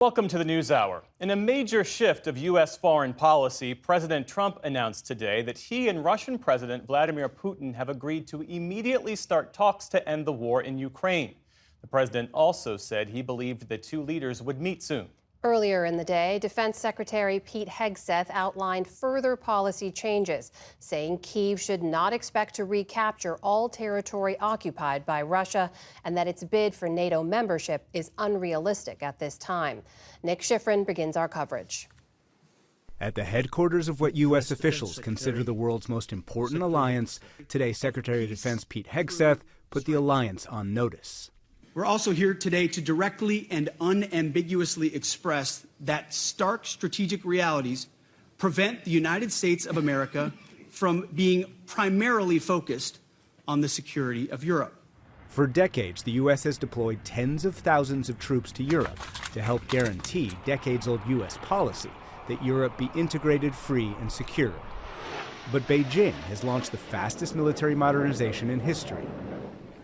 Welcome to the NewsHour. In a major shift of U.S. foreign policy, President Trump announced today that he and Russian President Vladimir Putin have agreed to immediately start talks to end the war in Ukraine. The president also said he believed the two leaders would meet soon. Earlier in the day, Defense Secretary Pete Hegseth outlined further policy changes, saying Kyiv should not expect to recapture all territory occupied by Russia and that its bid for NATO membership is unrealistic at this time. Nick Schifrin begins our coverage. At the headquarters of what U.S. officials consider the world's most important alliance, today Secretary of Defense Pete Hegseth put the alliance on notice. We're also here today to directly and unambiguously express that stark strategic realities prevent the United States of America from being primarily focused on the security of Europe. For decades, the U.S. has deployed tens of thousands of troops to Europe to help guarantee decades-old U.S. policy that Europe be integrated, free, and secure. But Beijing has launched the fastest military modernization in history.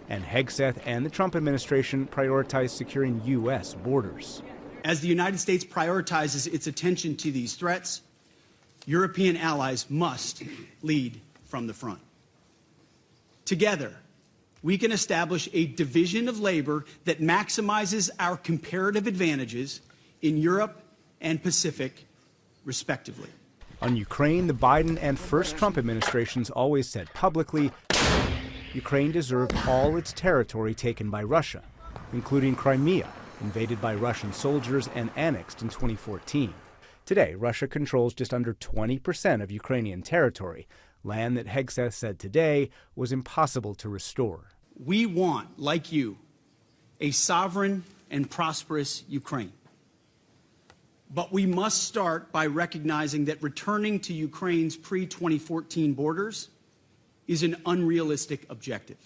And Hegseth and the Trump administration prioritize securing U.S. borders. As the United States prioritizes its attention to these threats, European allies must lead from the front. Together, we can establish a division of labor that maximizes our comparative advantages in Europe and Pacific, respectively. On Ukraine, the Biden and first Trump administrations always said publicly Ukraine deserved all its territory taken by Russia, including Crimea, invaded by Russian soldiers and annexed in 2014. Today, Russia controls just under 20% of Ukrainian territory, land that Hegseth said today was impossible to restore. We want, like you, a sovereign and prosperous Ukraine. But we must start by recognizing that returning to Ukraine's pre-2014 borders is an unrealistic objective.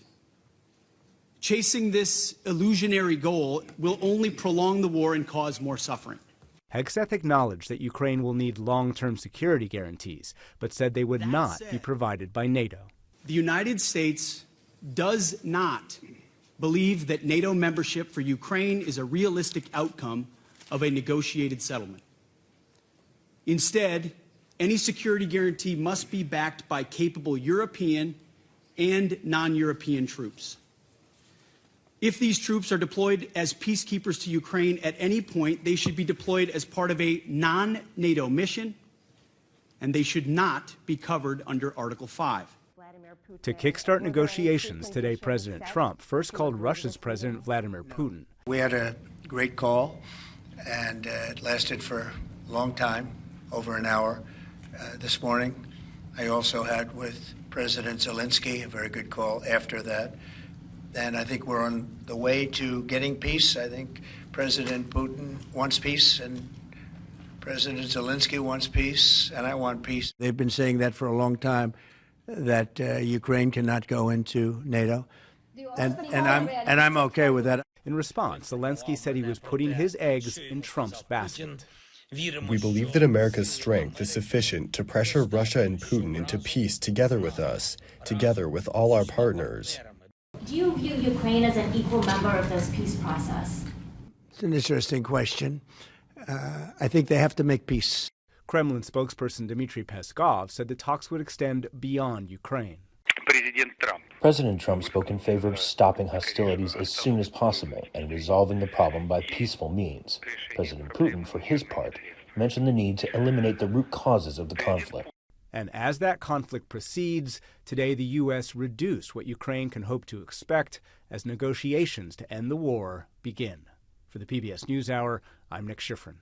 Chasing this illusionary goal will only prolong the war and cause more suffering. Hegseth acknowledged that Ukraine will need long-term security guarantees, but said they would not be provided by NATO. The United States does not believe that NATO membership for Ukraine is a realistic outcome of a negotiated settlement. Instead, any security guarantee must be backed by capable European and non-European troops. If these troops are deployed as peacekeepers to Ukraine at any point, they should be deployed as part of a non-NATO mission, and they should not be covered under Article 5. To kickstart negotiations today, President Trump first called Russia's President Vladimir Putin. We had a great call, and it lasted for a long time, over an hour. This morning, I also had with President Zelensky a very good call after that. And I think we're on the way to getting peace. I think President Putin wants peace, and President Zelensky wants peace, and I want peace. They've been saying that for a long time, that Ukraine cannot go into NATO, and I'm okay with that. In response, Zelensky said he was putting his eggs in Trump's basket. We believe that America's strength is sufficient to pressure Russia and Putin into peace together with us, together with all our partners. Do you view Ukraine as an equal member of this peace process? It's an interesting question. I think they have to make peace. Kremlin spokesperson Dmitry Peskov said the talks would extend beyond Ukraine. President Trump spoke in favor of stopping hostilities as soon as possible and resolving the problem by peaceful means. President Putin, for his part, mentioned the need to eliminate the root causes of the conflict. And as that conflict proceeds, today the U.S. reduced what Ukraine can hope to expect as negotiations to end the war begin. For the PBS NewsHour, I'm Nick Schifrin.